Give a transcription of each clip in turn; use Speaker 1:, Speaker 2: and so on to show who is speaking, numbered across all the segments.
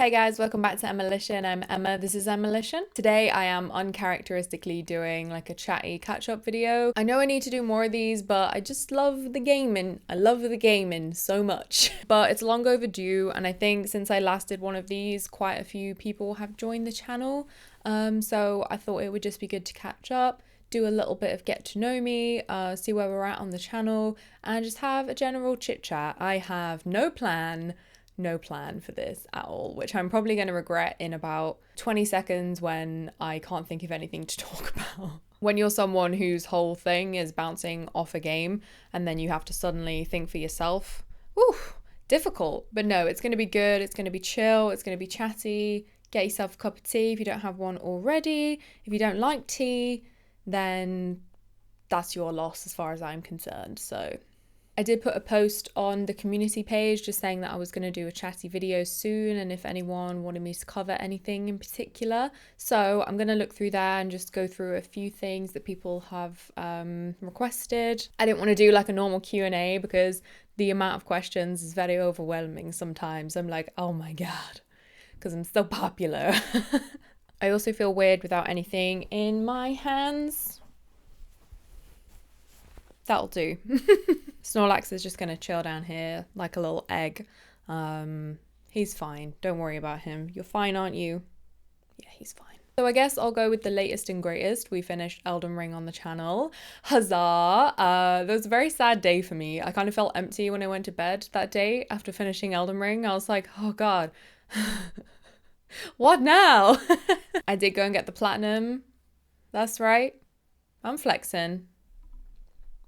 Speaker 1: Hey guys, welcome back to Emmalition. I'm Emma, this is Emmalition. Today I am uncharacteristically doing like a chatty catch-up video. I know I need to do more of these, but I just love the gaming. I love the gaming so much. But it's long overdue, and I think since I last did one of these, quite a few people have joined the channel. So I thought it would just be good to catch up, do a little bit of get to know me, see where we're at on the channel, and just have a general chit chat. I have no plan for this at all, which I'm probably going to regret in about 20 seconds when I can't think of anything to talk about. When you're someone whose whole thing is bouncing off a game and then you have to suddenly think for yourself, difficult. But no, it's going to be good, it's going to be chill, it's going to be chatty. Get yourself a cup of tea if you don't have one already. If you don't like tea, then that's your loss as far as I'm concerned. So I did put a post on the community page just saying that I was going to do a chatty video soon and if anyone wanted me to cover anything in particular. So I'm going to look through there and just go through a few things that people have requested. I didn't want to do like a normal Q&A because the amount of questions is very overwhelming sometimes. I'm like, oh my God, because I'm so popular. I also feel weird without anything in my hands. That'll do. Snorlax is just going to chill down here like a little egg. He's fine. Don't worry about him. You're fine, aren't you? Yeah, he's fine. So I guess I'll go with the latest and greatest. We finished Elden Ring on the channel. Huzzah! That was a very sad day for me. I kind of felt empty when I went to bed that day after finishing Elden Ring. I was like, oh God, what now? I did go and get the platinum. That's right. I'm flexing.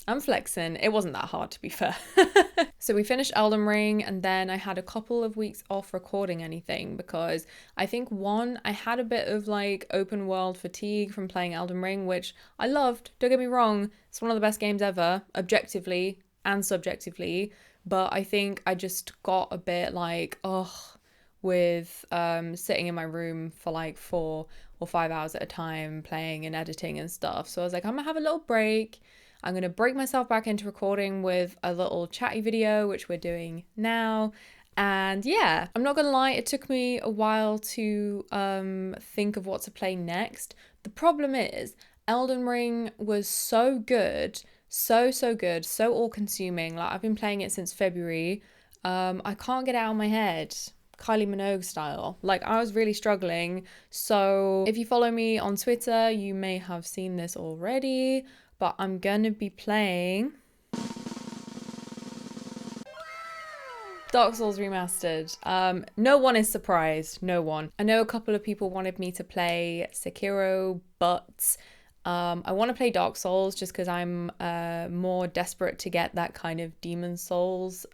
Speaker 1: It wasn't that hard, to be fair. So we finished Elden Ring, and then I had a couple of weeks off recording anything because I think I had a bit of like open world fatigue from playing Elden Ring, which I loved. Don't get me wrong. It's one of the best games ever, objectively and subjectively. But I think I just got a bit like, with sitting in my room for like 4 or 5 hours at a time playing and editing and stuff. So I was like, I'm gonna have a little break. I'm going to break myself back into recording with a little chatty video, which we're doing now. And yeah, I'm not going to lie, it took me a while to think of what to play next. The problem is, Elden Ring was so good, so good, so all-consuming. Like, I've been playing it since February. I can't get it out of my head. Kylie Minogue style. Like, I was really struggling. So if you follow me on Twitter, you may have seen this already. But I'm gonna be playing Dark Souls Remastered. No one is surprised, no one. I know a couple of people wanted me to play Sekiro, but I want to play Dark Souls just because I'm more desperate to get that kind of Demon Souls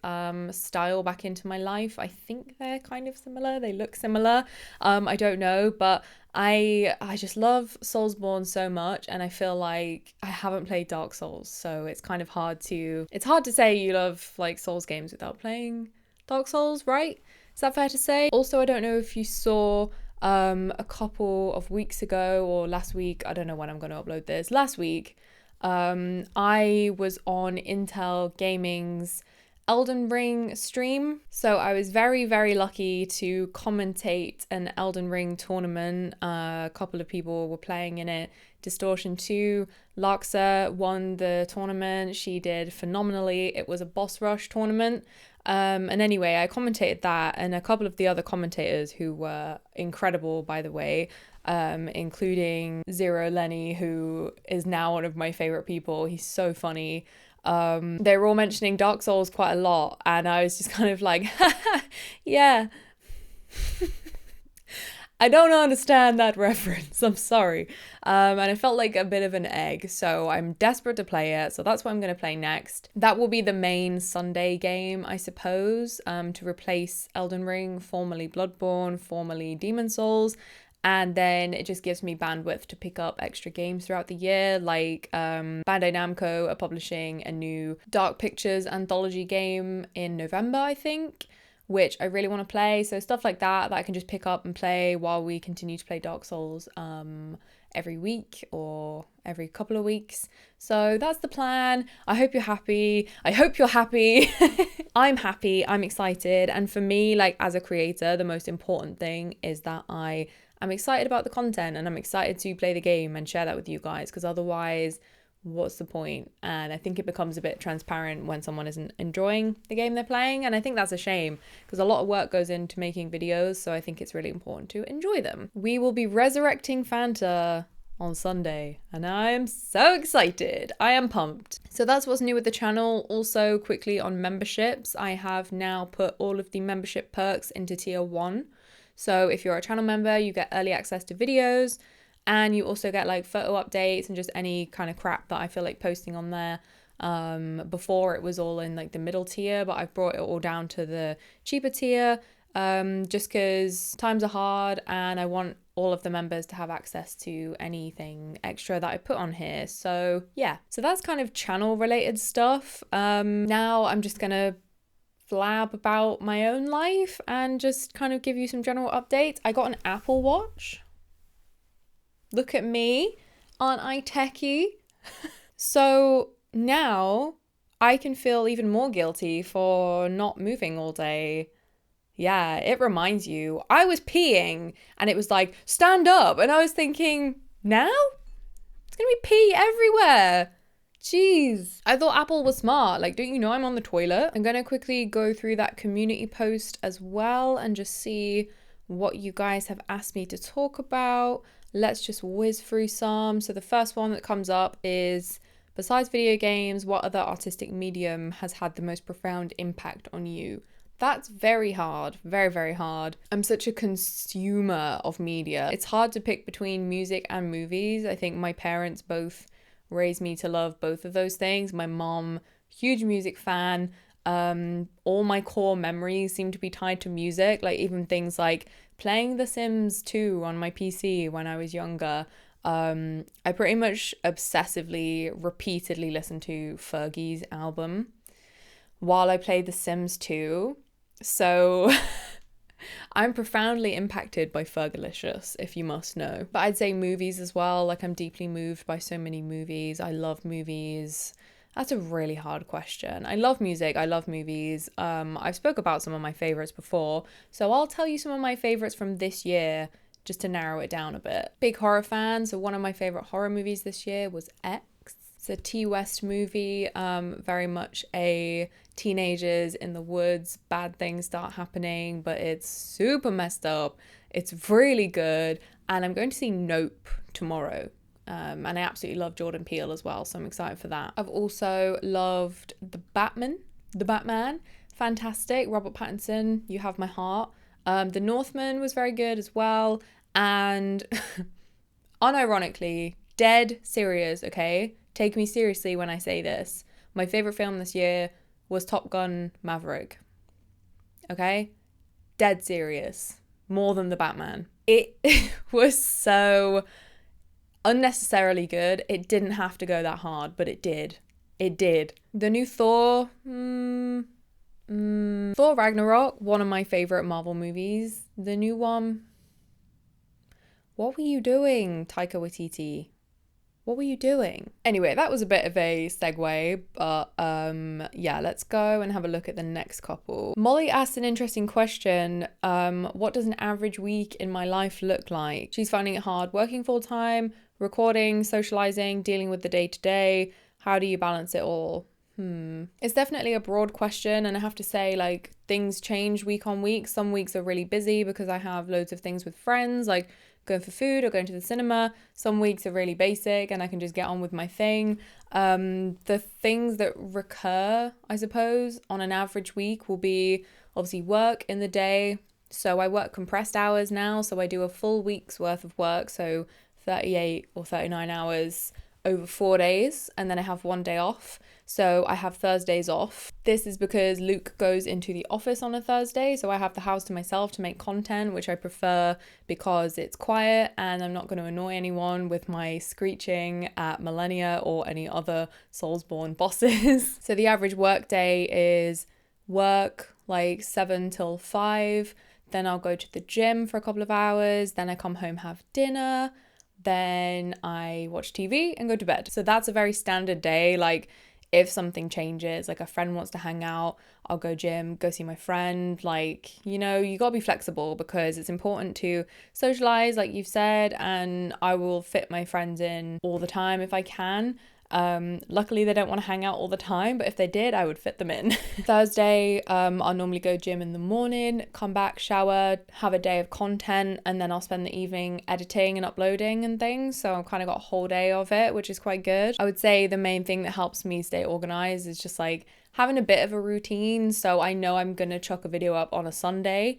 Speaker 1: style back into my life. I think they're kind of similar. They look similar. I don't know, but I just love Soulsborne so much, and I feel like I haven't played Dark Souls, so it's kind of hard to say you love like Souls games without playing Dark Souls, right? Is that fair to say? Also, I don't know if you saw a couple of weeks ago or last week, I don't know when I'm going to upload this, last week, I was on Intel Gaming's Elden Ring stream. So I was very, very lucky to commentate an Elden Ring tournament. A couple of people were playing in it. Distortion 2, Larxa won the tournament. She did phenomenally. It was a boss rush tournament. And anyway, I commentated that, and a couple of the other commentators who were incredible, by the way, including Zero Lenny, who is now one of my favorite people. He's so funny. They were all mentioning Dark Souls quite a lot, and I was just kind of like, yeah. I don't understand that reference, I'm sorry. And I felt like a bit of an egg, so I'm desperate to play it, so that's what I'm going to play next. That will be the main Sunday game, I suppose, to replace Elden Ring, formerly Bloodborne, formerly Demon Souls, and then it just gives me bandwidth to pick up extra games throughout the year, like Bandai Namco are publishing a new Dark Pictures anthology game in November, I think, which I really want to play. So stuff like that I can just pick up and play while we continue to play Dark Souls. every week or every couple of weeks. So that's the plan. I hope you're happy. I hope you're happy. I'm happy. I'm excited. And for me, like as a creator, the most important thing is that I'm excited about the content and I'm excited to play the game and share that with you guys, because otherwise, what's the point? And I think it becomes a bit transparent when someone isn't enjoying the game they're playing, and I think that's a shame because a lot of work goes into making videos, so I think it's really important to enjoy them. We will be resurrecting Fanta on Sunday and I am so excited. I am pumped. So that's what's new with the channel. Also, quickly on memberships, I have now put all of the membership perks into tier 1. So if you're a channel member, you get early access to videos, and you also get like photo updates and just any kind of crap that I feel like posting on there. Before it was all in like the middle tier, but I've brought it all down to the cheaper tier, just because times are hard and I want all of the members to have access to anything extra that I put on here. So yeah, so that's kind of channel related stuff. Now I'm just gonna flab about my own life and just kind of give you some general updates. I got an Apple Watch. Look at me, aren't I techie? So now I can feel even more guilty for not moving all day. Yeah, it reminds you. I was peeing and it was like, stand up. And I was thinking, now? It's gonna be pee everywhere. Jeez. I thought Apple was smart. Like, don't you know I'm on the toilet? I'm gonna quickly go through that community post as well and just see what you guys have asked me to talk about. Let's just whiz through some. So the first one that comes up is, besides video games, what other artistic medium has had the most profound impact on you? That's very hard, very, very hard. I'm such a consumer of media. It's hard to pick between music and movies. I think my parents both raised me to love both of those things. My mom, huge music fan. All my core memories seem to be tied to music, like even things like playing The Sims 2 on my PC when I was younger. I pretty much obsessively, repeatedly listened to Fergie's album while I played The Sims 2. So I'm profoundly impacted by Fergalicious, if you must know. But I'd say movies as well. Like, I'm deeply moved by so many movies. I love movies. That's a really hard question. I love music. I love movies. I've spoke about some of my favorites before, so I'll tell you some of my favorites from this year just to narrow it down a bit. Big horror fan, so one of my favorite horror movies this year was X. It's a T West movie, very much a teenagers in the woods, bad things start happening, but it's super messed up. It's really good, and I'm going to see Nope tomorrow. And I absolutely love Jordan Peele as well, so I'm excited for that. I've also loved The Batman, fantastic. Robert Pattinson, you have my heart. The Northman was very good as well, and unironically, dead serious, okay? Take me seriously when I say this. My favorite film this year was Top Gun Maverick, okay? Dead serious, more than The Batman. It was so unnecessarily good. It didn't have to go that hard, but it did. It did. The new Thor, Thor Ragnarok, one of my favorite Marvel movies. The new one. What were you doing, Taika Waititi? What were you doing? Anyway, that was a bit of a segue, but yeah, let's go and have a look at the next couple. Molly asked an interesting question. What does an average week in my life look like? She's finding it hard working full time, recording, socializing, dealing with the day-to-day. How do you balance it all? It's definitely a broad question, and I have to say, like, things change week on week. Some weeks are really busy because I have loads of things with friends, like going for food or going to the cinema. Some weeks are really basic and I can just get on with my thing. The things that recur, I suppose, on an average week will be obviously work in the day. So I work compressed hours now, so I do a full week's worth of work, so 38 or 39 hours over 4 days, and then I have 1 day off. So I have Thursdays off. This is because Luke goes into the office on a Thursday, so I have the house to myself to make content, which I prefer because it's quiet and I'm not going to annoy anyone with my screeching at Millennia or any other Soulsborne bosses. So the average work day is work like 7 till 5, then I'll go to the gym for a couple of hours, then I come home, have dinner, then I watch TV and go to bed. So that's a very standard day. Like if something changes, like a friend wants to hang out, I'll go gym, go see my friend. Like, you know, you gotta be flexible because it's important to socialize, like you've said, and I will fit my friends in all the time if I can. Luckily they don't want to hang out all the time, but if they did, I would fit them in. Thursday, I'll normally go gym in the morning, come back, shower, have a day of content, and then I'll spend the evening editing and uploading and things. So I've kind of got a whole day of it, which is quite good. I would say the main thing that helps me stay organized is just like having a bit of a routine. So I know I'm gonna chuck a video up on a Sunday.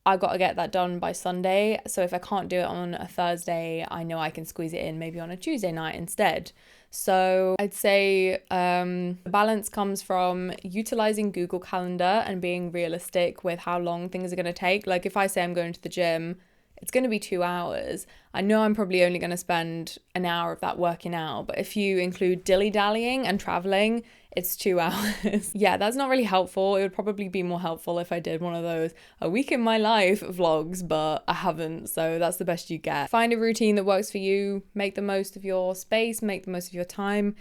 Speaker 1: I've got to get that done by Sunday. So if I can't do it on a Thursday, I know I can squeeze it in maybe on a Tuesday night instead. So I'd say the balance comes from utilizing Google Calendar and being realistic with how long things are going to take. Like if I say I'm going to the gym, it's going to be 2 hours. I know I'm probably only going to spend an hour of that working out, but if you include dilly-dallying and traveling, it's 2 hours. Yeah, that's not really helpful. It would probably be more helpful if I did one of those a week in my life vlogs, but I haven't, so that's the best you get. Find a routine that works for you, make the most of your space, make the most of your time,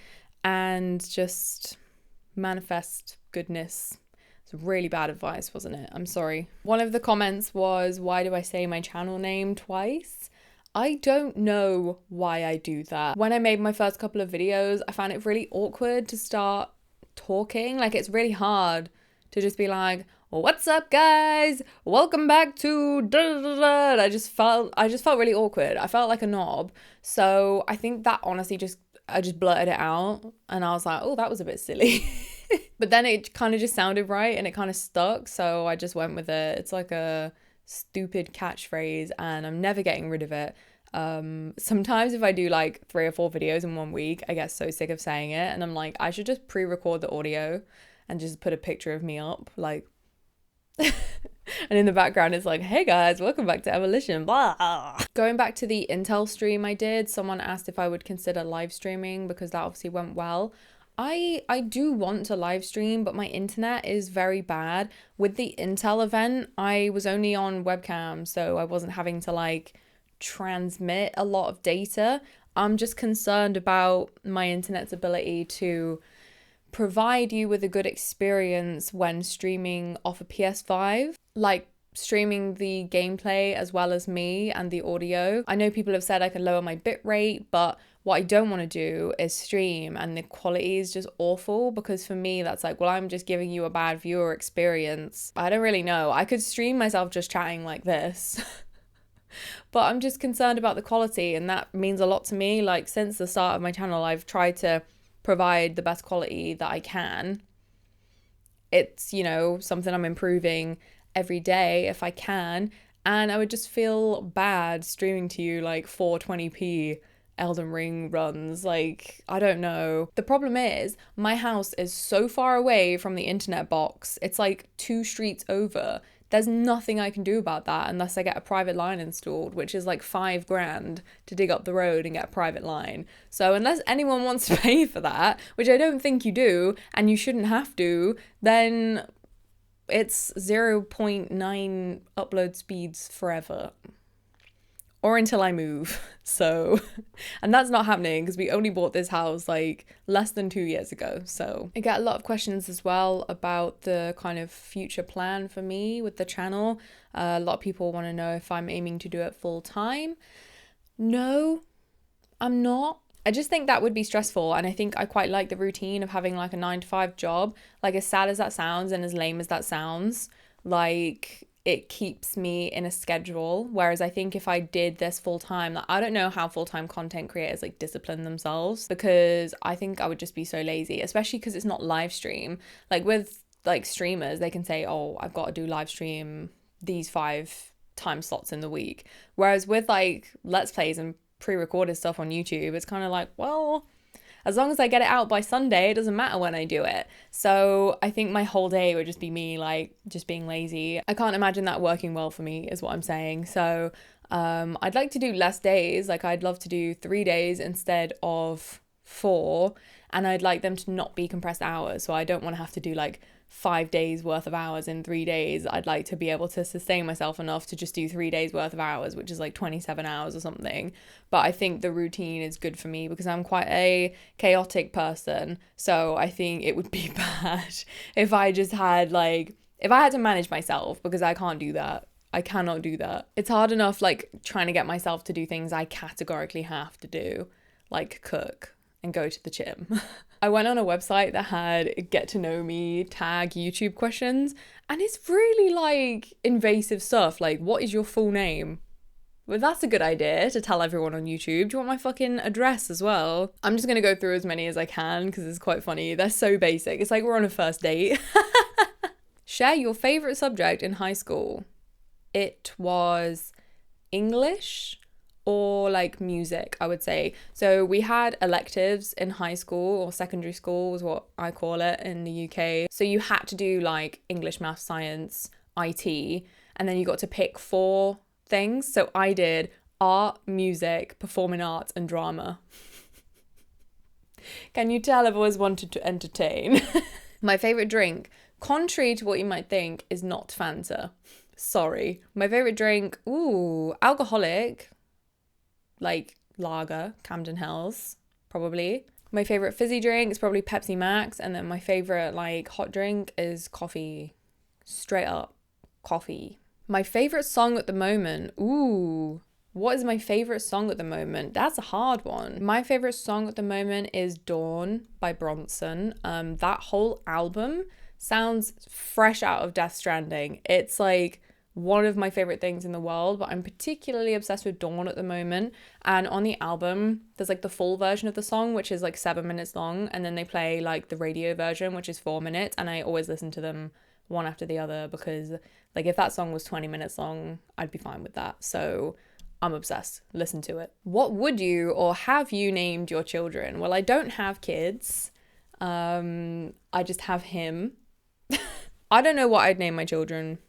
Speaker 1: and just manifest goodness. It's really bad advice, wasn't it? I'm sorry. One of the comments was, why do I say my channel name twice? I don't know why I do that. When I made my first couple of videos, I found it really awkward to start talking. Like it's really hard to just be like, what's up guys? Welcome back to da da da. I just felt really awkward. I felt like a knob. So I think that honestly I just blurted it out and I was like, oh, that was a bit silly. But then it kind of just sounded right and it kind of stuck, so I just went with it. It's like a stupid catchphrase and I'm never getting rid of it. Sometimes if I do like 3 or 4 videos in one week, I get so sick of saying it and I'm like, I should just pre-record the audio and just put a picture of me up, like and in the background it's like, hey guys, welcome back to Emmalition, blah. Going back to the Intel stream I did, someone asked if I would consider live streaming because that obviously went well. I do want to live stream, but my internet is very bad. With the Intel event, I was only on webcam, so I wasn't having to like transmit a lot of data. I'm just concerned about my internet's ability to provide you with a good experience when streaming off a PS5, like streaming the gameplay as well as me and the audio. I know people have said I can lower my bitrate, but what I don't want to do is stream and the quality is just awful, because for me that's like, well, I'm just giving you a bad viewer experience. I don't really know. I could stream myself just chatting like this. But I'm just concerned about the quality, and that means a lot to me. Like since the start of my channel, I've tried to provide the best quality that I can. It's, you know, something I'm improving every day if I can, and I would just feel bad streaming to you like 420p Elden Ring runs. Like, I don't know. The problem is my house is so far away from the internet box. It's like 2 streets over. There's nothing I can do about that unless I get a private line installed, which is like $5,000 to dig up the road and get a private line. So unless anyone wants to pay for that, which I don't think you do, and you shouldn't have to, then it's 0.9 upload speeds forever. Or until I move. So, and that's not happening because we only bought this house like less than 2 years ago. So I get a lot of questions as well about the kind of future plan for me with the channel. A lot of people want to know if I'm aiming to do it full time. No, I'm not. I just think that would be stressful, and I think I quite like the routine of having like a 9-to-5 job. Like, as sad as that sounds and as lame as that sounds, like, it keeps me in a schedule. Whereas I think if I did this full time, like, I don't know how full-time content creators like discipline themselves, because I think I would just be so lazy, especially because it's not live stream. Like with like streamers, they can say, oh, I've got to do live stream these 5 time slots in the week. Whereas with like Let's Plays and pre-recorded stuff on YouTube, it's kind of like, well, as long as I get it out by Sunday, it doesn't matter when I do it. So I think my whole day would just be me like just being lazy. I can't imagine that working well for me, is what I'm saying. So I'd like to do less days. Like, I'd love to do 3 days instead of 4, and I'd like them to not be compressed hours. So I don't want to have to do like 5 days worth of hours in 3 days. I'd like to be able to sustain myself enough to just do 3 days worth of hours, which is like 27 hours or something. But I think the routine is good for me because I'm quite a chaotic person. So I think it would be bad if I just had like, if I had to manage myself, because I can't do that. I cannot do that. It's hard enough like trying to get myself to do things I categorically have to do, like cook and go to the gym. I went on a website that had get to know me tag YouTube questions, and it's really like invasive stuff. Like, what is your full name? Well, that's a good idea to tell everyone on YouTube. Do you want my fucking address as well? I'm just gonna go through as many as I can because it's quite funny. They're so basic. It's like we're on a first date. Share your favorite subject in high school. It was English or like music, I would say. So we had electives in high school, or secondary school was what I call it in the UK. So you had to do like English, math, science, IT, and then you got to pick 4 things. So I did art, music, performing arts, and drama. Can you tell I've always wanted to entertain? My favorite drink, contrary to what you might think, is not Fanta. Sorry. My favorite drink, alcoholic, like lager, Camden Hells, probably. My favorite fizzy drink is probably Pepsi Max, and then my favorite like hot drink is coffee. Straight up coffee. My favorite song at the moment, what is my favorite song at the moment? That's a hard one. My favorite song at the moment is Dawn by Bronson. That whole album sounds fresh out of Death Stranding. It's like one of my favorite things in the world, but I'm particularly obsessed with Dawn at the moment. And on the album, there's like the full version of the song, which is like 7 minutes long, and then they play like the radio version, which is 4 minutes, and I always listen to them one after the other because like if that song was 20 minutes long, I'd be fine with that. So I'm obsessed. Listen to it. What would you or have you named your children? Well, I don't have kids. I just have him. I don't know what I'd name my children.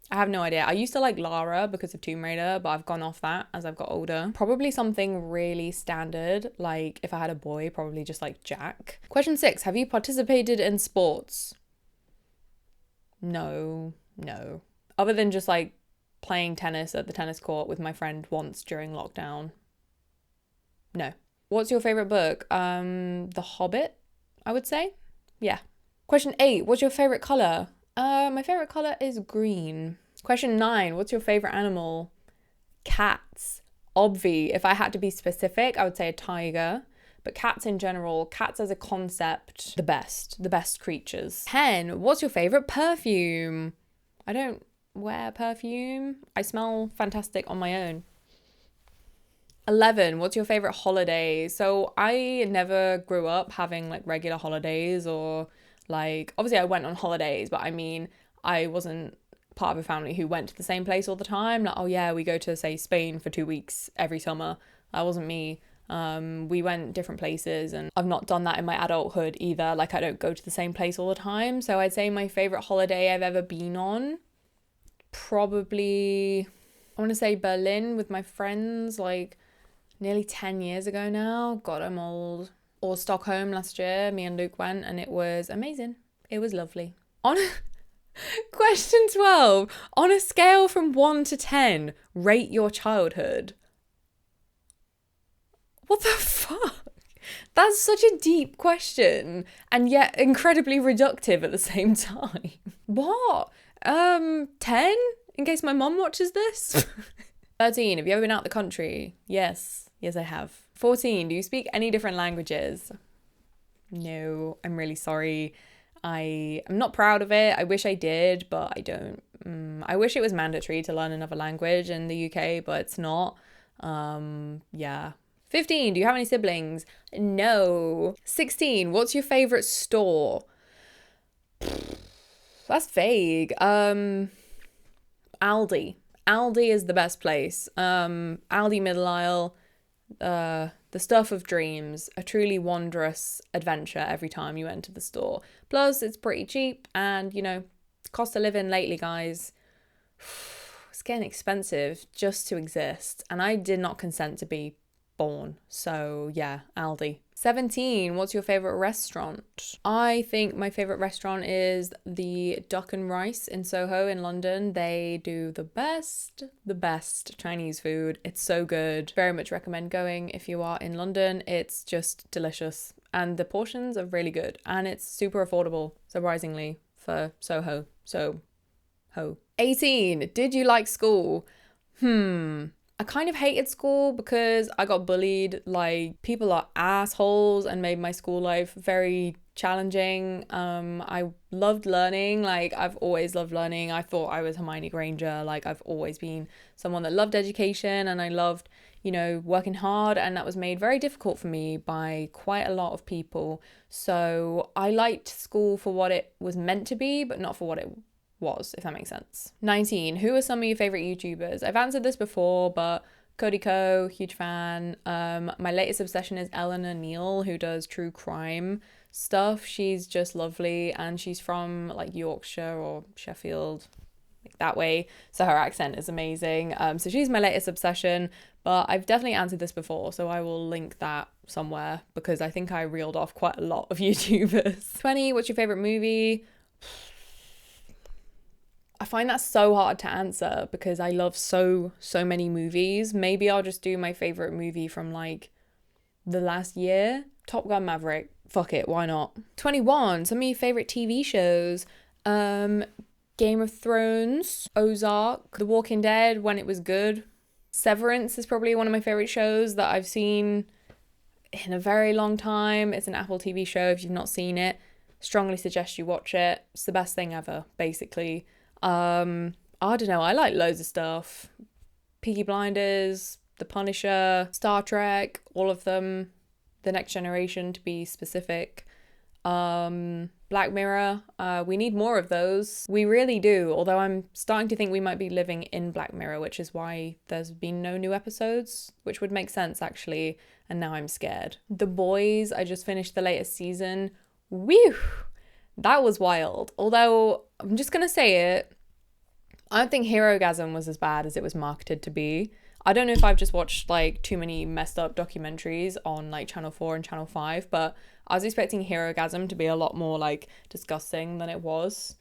Speaker 1: I have no idea. I used to like Lara because of Tomb Raider, but I've gone off that as I've got older. Probably something really standard, like if I had a boy, probably just like Jack. Question 6, have you participated in sports? No. Other than just like playing tennis at the tennis court with my friend once during lockdown. No. What's your favorite book? The Hobbit, I would say. Yeah. Question 8, what's your favorite color? My favorite color is green. Question 9, what's your favorite animal? Cats. Obvi. If I had to be specific, I would say a tiger. But cats in general, cats as a concept, the best creatures. 10, what's your favorite perfume? I don't wear perfume. I smell fantastic on my own. 11, what's your favorite holiday? So I never grew up having like regular holidays, or like, obviously I went on holidays, but I mean, I wasn't part of a family who went to the same place all the time. Like, oh yeah, we go to, say, Spain for 2 weeks every summer. That wasn't me. We went different places, and I've not done that in my adulthood either. Like, I don't go to the same place all the time. So I'd say my favorite holiday I've ever been on, probably, I want to say Berlin with my friends, like nearly 10 years ago now. God, I'm old. Or Stockholm last year, me and Luke went, and it was amazing. It was lovely. On question 12, on a scale from 1 to 10, rate your childhood. What the fuck? That's such a deep question, and yet incredibly reductive at the same time. What? 10? In case my mum watches this? 13, have you ever been out the country? Yes, I have. 14, do you speak any different languages? No, I'm really sorry. I'm not proud of it. I wish I did, but I don't. I wish it was mandatory to learn another language in the UK, but it's not. Yeah. 15, do you have any siblings? No. 16, what's your favorite store? That's vague. Aldi. Aldi is the best place. Aldi middle aisle. The stuff of dreams, a truly wondrous adventure every time you enter the store. Plus, it's pretty cheap, and you know, cost of living lately, guys, it's getting expensive just to exist, and I did not consent to be born. So yeah, Aldi. 17, what's your favorite restaurant? I think my favorite restaurant is the Duck and Rice in Soho in London. They do the best Chinese food. It's so good. Very much recommend going if you are in London. It's just delicious. And the portions are really good. And it's super affordable, surprisingly, for Soho. So, ho. 18, did you like school? I kind of hated school because I got bullied. Like, people are assholes and made my school life very challenging. I loved learning. Like, I've always loved learning. I thought I was Hermione Granger. Like, I've always been someone that loved education, and I loved, you know, working hard, and that was made very difficult for me by quite a lot of people. So I liked school for what it was meant to be, but not for what it was, if that makes sense. 19, who are some of your favorite YouTubers? I've answered this before, but Cody Co, huge fan. My latest obsession is Eleanor Neal, who does true crime stuff. She's just lovely, and she's from like Yorkshire or Sheffield, like that way, so her accent is amazing. So she's my latest obsession, but I've definitely answered this before, so I will link that somewhere because I think I reeled off quite a lot of YouTubers. 20, what's your favorite movie? I find that so hard to answer because I love so many movies. Maybe I'll just do my favorite movie from like the last year. Top Gun Maverick. Fuck it, why not? 21, some of your favorite TV shows. Game of Thrones, Ozark, The Walking Dead when it was good. Severance is probably one of my favorite shows that I've seen in a very long time. It's an Apple TV show. If you've not seen it, strongly suggest you watch it. It's the best thing ever, basically. I don't know, I like loads of stuff. Peaky Blinders, The Punisher, Star Trek, all of them. The Next Generation, to be specific. Black Mirror, we need more of those. We really do, although I'm starting to think we might be living in Black Mirror, which is why there's been no new episodes, which would make sense actually, and now I'm scared. The Boys, I just finished the latest season. Whew! That was wild. Although, I'm just gonna say it, I don't think Herogasm was as bad as it was marketed to be. I don't know if I've just watched like too many messed up documentaries on like Channel 4 and Channel 5, but I was expecting Herogasm to be a lot more like disgusting than it was.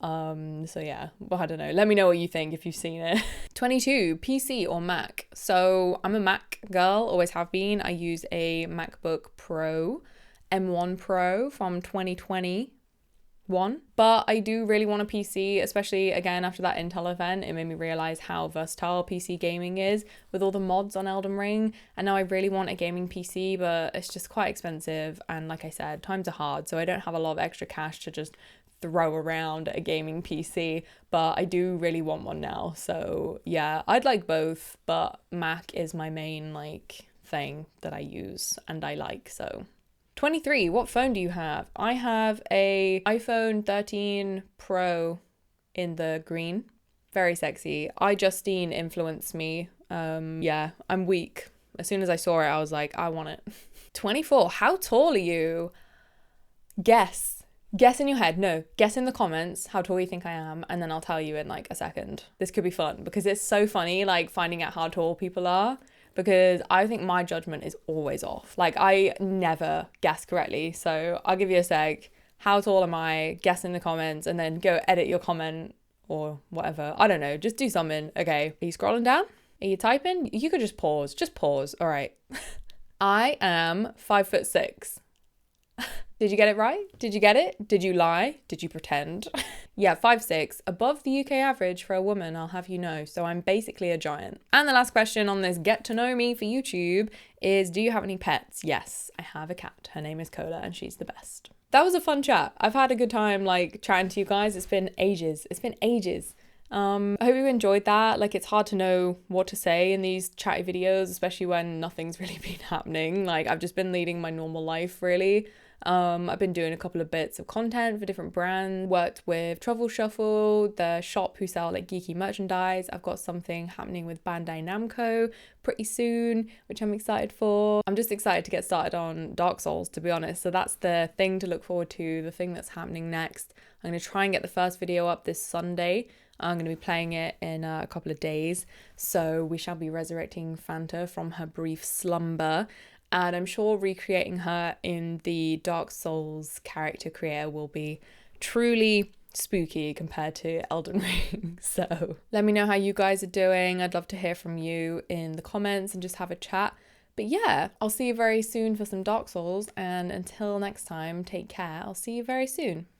Speaker 1: So yeah, well, I don't know. Let me know what you think if you've seen it. 22, PC or Mac? So I'm a Mac girl, always have been. I use a MacBook Pro, M1 Pro from 2021, but I do really want a PC, especially again after that Intel event. It made me realize how versatile PC gaming is with all the mods on Elden Ring, and now I really want a gaming PC, but it's just quite expensive, and like I said, times are hard, so I don't have a lot of extra cash to just throw around a gaming PC, but I do really want one now. So yeah, I'd like both, but Mac is my main like thing that I use and I like. So 23, what phone do you have? I have a iPhone 13 Pro in the green. Very sexy. iJustine influenced me. Yeah, I'm weak. As soon as I saw it, I was like, I want it. 24, how tall are you? Guess in your head. No, guess in the comments how tall you think I am, and then I'll tell you in like a second. This could be fun because it's so funny like finding out how tall people are, because I think my judgment is always off. Like I never guess correctly. So I'll give you a sec. How tall am I? Guess in the comments, and then go edit your comment or whatever. I don't know, just do something. Okay, are you scrolling down? Are you typing? You could just pause. All right. I am 5'6". Did you get it right? Did you get it? Did you lie? Did you pretend? Yeah, 5'6", above the UK average for a woman, I'll have you know. So I'm basically a giant. And the last question on this get to know me for YouTube is, do you have any pets? Yes, I have a cat. Her name is Cola and she's the best. That was a fun chat. I've had a good time like chatting to you guys. It's been ages. I hope you enjoyed that. Like, it's hard to know what to say in these chatty videos, especially when nothing's really been happening. Like, I've just been leading my normal life, really. I've been doing a couple of bits of content for different brands, worked with Travel Shuffle, the shop who sell like geeky merchandise. I've got something happening with Bandai Namco pretty soon, which I'm excited for. I'm just excited to get started on Dark Souls, to be honest. So that's the thing to look forward to, the thing that's happening next. I'm going to try and get the first video up this Sunday. I'm going to be playing it in a couple of days. So we shall be resurrecting Fanta from her brief slumber. and I'm sure recreating her in the Dark Souls character creator will be truly spooky compared to Elden Ring. So let me know how you guys are doing. I'd love to hear from you in the comments and just have a chat. But yeah, I'll see you very soon for some Dark Souls, and until next time, take care. I'll see you very soon.